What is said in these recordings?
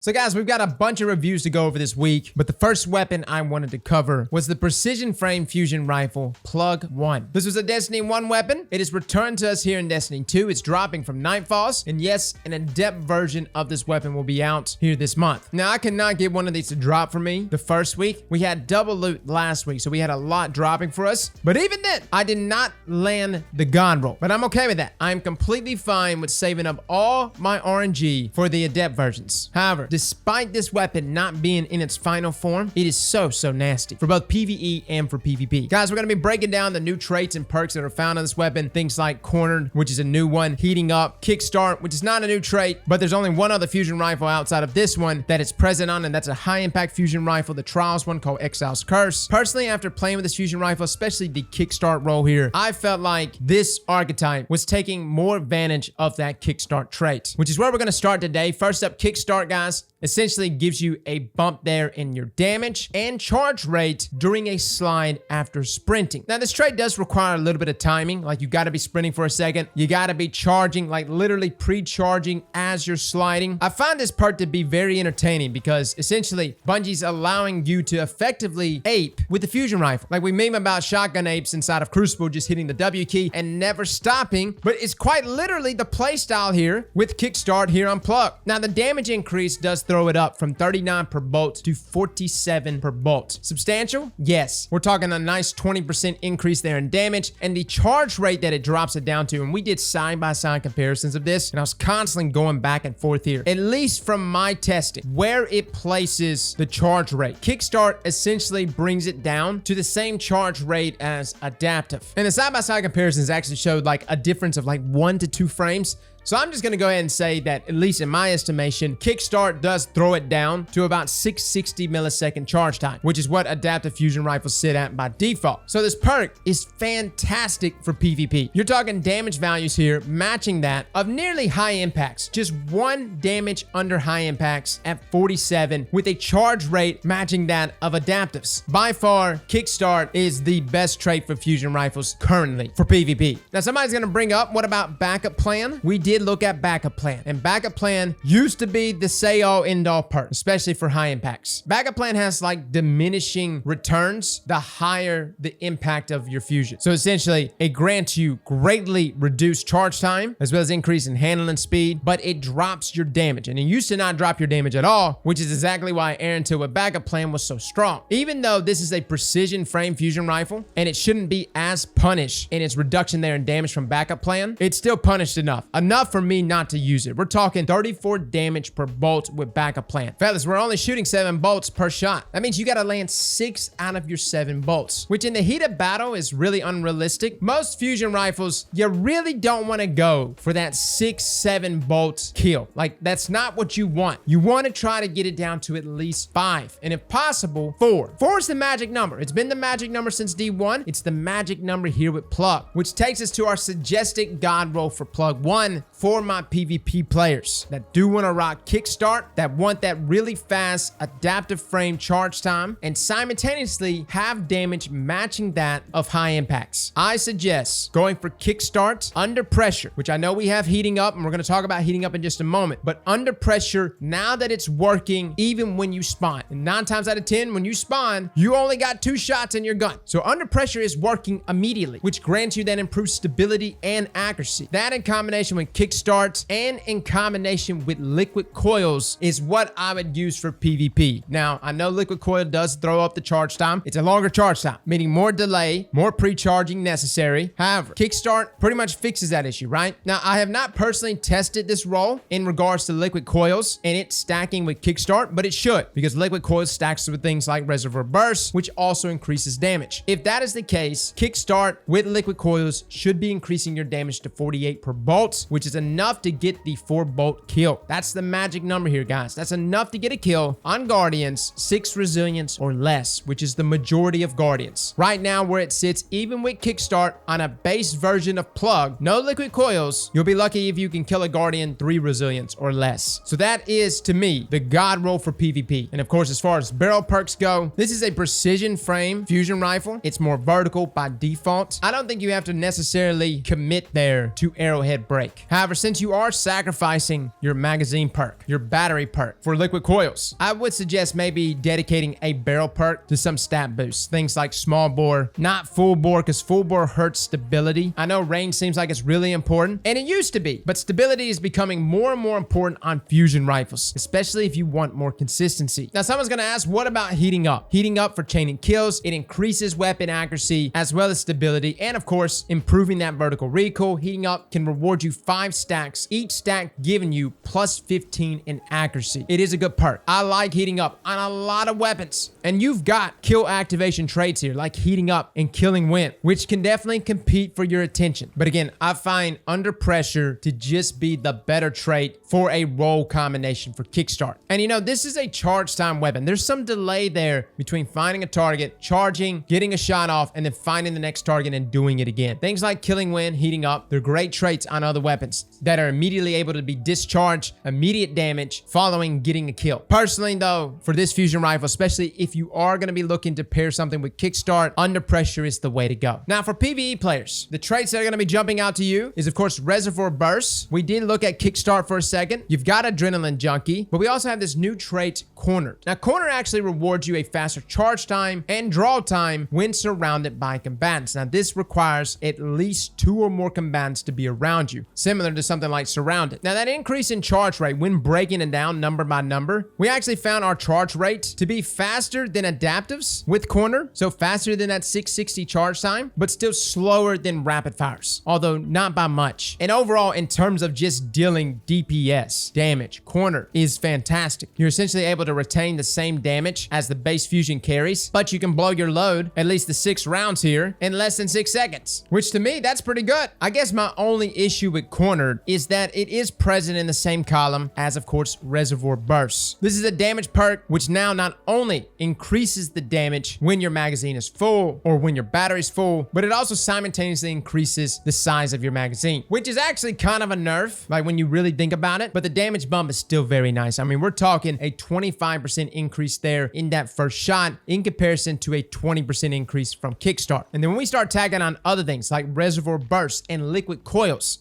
So guys, we've got a bunch of reviews to go over this week, but the first weapon I wanted to cover was the Precision Frame Fusion Rifle Plug One. This was a Destiny 1 weapon. It is returned to us here in Destiny 2. It's dropping from Nightfalls, and yes, an in-depth version of this weapon will be out here this month. Now, I could not get one of these to drop for me the first week. We had double loot last week, so we had a lot dropping for us, but even then, I did not land the God roll, but I'm okay with that. I'm completely fine with saving up all my RNG for the adept versions. However, despite this weapon not being in its final form, it is so nasty for both PvE and for PvP. Guys, we're going to be breaking down the new traits and perks that are found on this weapon. Things like Cornered, which is a new one, Heating Up, Kickstart, which is not a new trait, but there's only one other fusion rifle outside of this one that it's present on, and that's a high-impact fusion rifle, the Trials one called Exile's Curse. Personally, after playing with this fusion rifle, especially the Kickstart roll here, I felt like this archetype was taking more advantage of that Kickstart trait, which is where we're going to start today. First up, Kickstart, guys, essentially gives you a bump there in your damage and charge rate during a slide after sprinting. Now, this trait does require a little bit of timing. Like, you got to be sprinting for a second. You got to be charging, like literally pre-charging as you're sliding. I find this part to be very entertaining because essentially Bungie's allowing you to effectively ape with the fusion rifle. Like, we meme about shotgun apes inside of Crucible, just hitting the W key and never stopping, but it's quite literally the playstyle here with Kickstart here on Plug. Now, the damage increase does throw it up from 39 per bolt to 47 per bolt. Substantial? Yes. We're talking a nice 20% increase there in damage, and the charge rate that it drops it down to, and we did side-by-side comparisons of this, and I was constantly going back and forth here, at least from my testing, where it places the charge rate. Kickstart essentially brings it down to the same charge rate as Adaptive. And the side-by-side comparisons actually showed like a difference of like 1 to 2 frames. So I'm just going to go ahead and say that, at least in my estimation, Kickstart does throw it down to about 660 millisecond charge time, which is what Adaptive Fusion Rifles sit at by default. So this perk is fantastic for PvP. You're talking damage values here matching that of nearly high impacts. Just 1 damage under high impacts at 47 with a charge rate matching that of Adaptives. By far, Kickstart is the best trait for Fusion Rifles currently for PvP. Now, somebody's going to bring up, what about Backup Plan? We did look at Backup Plan, and Backup Plan used to be the say-all end-all perk, especially for high impacts. Backup Plan has like diminishing returns the higher the impact of your fusion. So essentially, it grants you greatly reduced charge time as well as increase in handling speed, but it drops your damage, and it used to not drop your damage at all, which is exactly why Aaron Till with Backup Plan was so strong. Even though this is a precision frame fusion rifle and it shouldn't be as punished in its reduction there in damage from Backup Plan, it's still punished enough for me not to use it. We're talking 34 damage per bolt with Backup Plan. Fellas, we're only shooting 7 bolts per shot. That means you got to land 6 out of your 7 bolts, which in the heat of battle is really unrealistic. Most fusion rifles, you really don't want to go for that 6-7 bolt kill. Like, that's not what you want. You want to try to get it down to at least 5, and if possible, 4. 4 is the magic number. It's been the magic number since D1. It's the magic number here with Plug, which takes us to our suggested God roll for Plug One for my PvP players that do want to rock Kickstart, that want that really fast adaptive frame charge time, and simultaneously have damage matching that of high impacts. I suggest going for Kickstart under pressure, which I know we have Heating Up, and we're going to talk about Heating Up in just a moment, but under pressure, now that it's working even when you spawn, and 9 times out of 10 when you spawn, you only got 2 shots in your gun. So under pressure is working immediately, which grants you that improved stability and accuracy. That in combination with Kickstart and in combination with Liquid Coils is what I would use for PvP. Now, I know Liquid Coil does throw up the charge time. It's a longer charge time, meaning more delay, more pre-charging necessary. However, Kickstart pretty much fixes that issue, right? Now, I have not personally tested this roll in regards to Liquid Coils and it stacking with Kickstart, but it should, because Liquid Coils stacks with things like Reservoir Burst, which also increases damage. If that is the case, Kickstart with Liquid Coils should be increasing your damage to 48 per bolt, which is enough to get the 4 bolt kill. That's the magic number here, guys. That's enough to get a kill on Guardians, 6 resilience or less, which is the majority of Guardians. Right now, where it sits, even with Kickstart on a base version of Plug, no Liquid Coils, you'll be lucky if you can kill a Guardian 3 resilience or less. So that is, to me, the God roll for PvP. And of course, as far as barrel perks go, this is a precision frame fusion rifle. It's more vertical by default. I don't think you have to necessarily commit there to arrowhead break. However, However, since you are sacrificing your magazine perk, your battery perk for liquid coils, I would suggest maybe dedicating a barrel perk to some stat boosts. Things like small bore, not full bore, because full bore hurts stability. I know range seems like it's really important, and it used to be, but stability is becoming more and more important on fusion rifles, especially if you want more consistency. Now, someone's gonna ask, what about heating up? Heating up for chaining kills, it increases weapon accuracy as well as stability, and of course, improving that vertical recoil. Heating up can reward you 5 stacks, each stack giving you plus 15 in accuracy. It is a good perk. I like heating up on a lot of weapons, and you've got kill activation traits here like heating up and killing wind, which can definitely compete for your attention. But again, I find under pressure to just be the better trait for a roll combination for kickstart. And you know, this is a charge time weapon. There's some delay there between finding a target, charging, getting a shot off, and then finding the next target and doing it again. Things like killing wind, heating up, they're great traits on other weapons that are immediately able to be discharged, immediate damage following getting a kill. Personally though, for this fusion rifle, especially if you are going to be looking to pair something with kickstart, under pressure is the way to go. Now for PvE players, the traits that are going to be jumping out to you is of course reservoir burst. We did look at kickstart for a second. You've got adrenaline junkie, but we also have this new trait cornered. Now corner actually rewards you a faster charge time and draw time when surrounded by combatants. Now this requires at least 2 or more combatants to be around you, similar to something like surrounded. Now that increase in charge rate when breaking it down number by number, we actually found our charge rate to be faster than adaptives with corner, so faster than that 660 charge time, but still slower than rapid fires, although not by much. And overall, in terms of just dealing DPS damage, corner is fantastic. You're essentially able to retain the same damage as the base fusion carries, but you can blow your load, at least the 6 rounds here, in less than 6 seconds, which to me, that's pretty good. I guess my only issue with cornered is that it is present in the same column as, of course, reservoir burst. This is a damage perk, which now not only increases the damage when your magazine is full or when your battery's full, but it also simultaneously increases the size of your magazine, which is actually kind of a nerf, like when you really think about it, but the damage bump is still very nice. I mean, we're talking a 25% increase there in that first shot in comparison to a 20% increase from kickstart. And then when we start tagging on other things like reservoir burst and liquid coils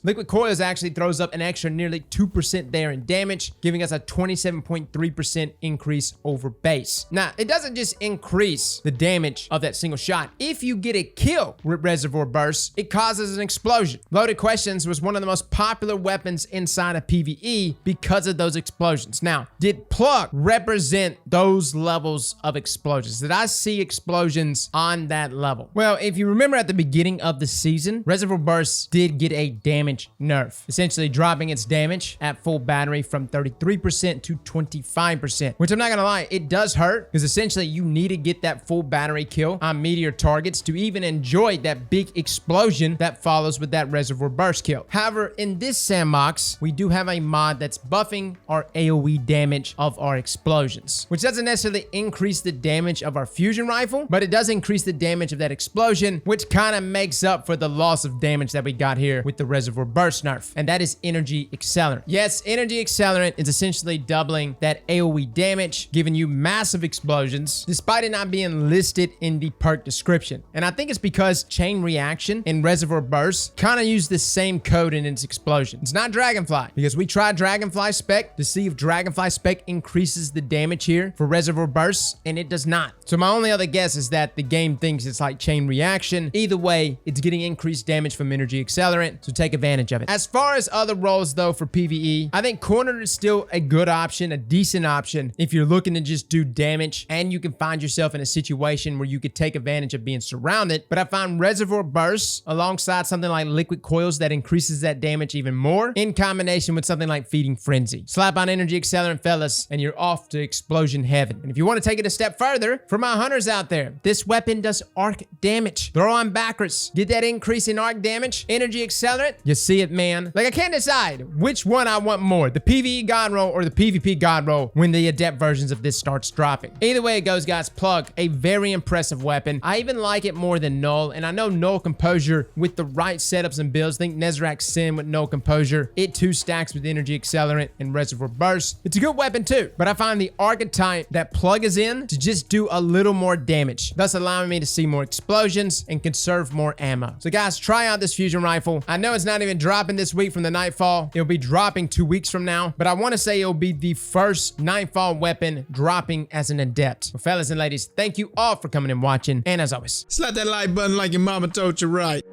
actually throws up an extra nearly 2% there in damage, giving us a 27.3% increase over base. Now, it doesn't just increase the damage of that single shot. If you get a kill with reservoir burst, it causes an explosion. Loaded questions was one of the most popular weapons inside of PvE because of those explosions. Now, did Plug represent those levels of explosions? Did I see explosions on that level? Well, if you remember at the beginning of the season, reservoir burst did get a damage nerf, essentially dropping its damage at full battery from 33% to 25%, which I'm not gonna lie, it does hurt because essentially you need to get that full battery kill on meteor targets to even enjoy that big explosion that follows with that reservoir burst kill. However, in this sandbox, we do have a mod that's buffing our AoE damage of our explosions, which doesn't necessarily increase the damage of our fusion rifle, but it does increase the damage of that explosion, which kind of makes up for the loss of damage that we got here with the reservoir burst nerf, and that is energy accelerant. Yes, energy accelerant is essentially doubling that AoE damage, giving you massive explosions, despite it not being listed in the perk description. And I think it's because chain reaction and reservoir burst kind of use the same code in its explosion. It's not Dragonfly, because we tried Dragonfly spec to see if Dragonfly spec increases the damage here for reservoir bursts, and it does not. So my only other guess is that the game thinks it's like chain reaction. Either way, it's getting increased damage from energy accelerant, so take advantage of it. As far as other roles though for PvE, I think cornered is still a good option, a decent option if you're looking to just do damage and you can find yourself in a situation where you could take advantage of being surrounded. But I find reservoir bursts alongside something like liquid coils that increases that damage even more in combination with something like feeding frenzy. Slap on energy accelerant, fellas, and you're off to explosion heaven. And if you want to take it a step further, for my hunters out there, this weapon does arc damage. Throw on backwards, get that increase in arc damage, energy accelerant, you see it, man. Like, I can't decide which one I want more, the PvE god roll or the PvP god roll when the adept versions of this starts dropping. Either way it goes, guys, Plug, a very impressive weapon. I even like it more than Null, and I know Null Composure with the right setups and builds. Think Nezrak Sin with Null Composure. It too stacks with energy accelerant and reservoir burst. It's a good weapon too, but I find the archetype that Plug is in to just do a little more damage, thus allowing me to see more explosions and conserve more ammo. So guys, try out this fusion rifle. I know it's not even dropping this this week from the Nightfall. It'll be dropping 2 weeks from now, but I want to say it'll be the first Nightfall weapon dropping as an adept. Well, fellas and ladies, thank you all for coming and watching, and as always, Slap that like button like your mama told you right.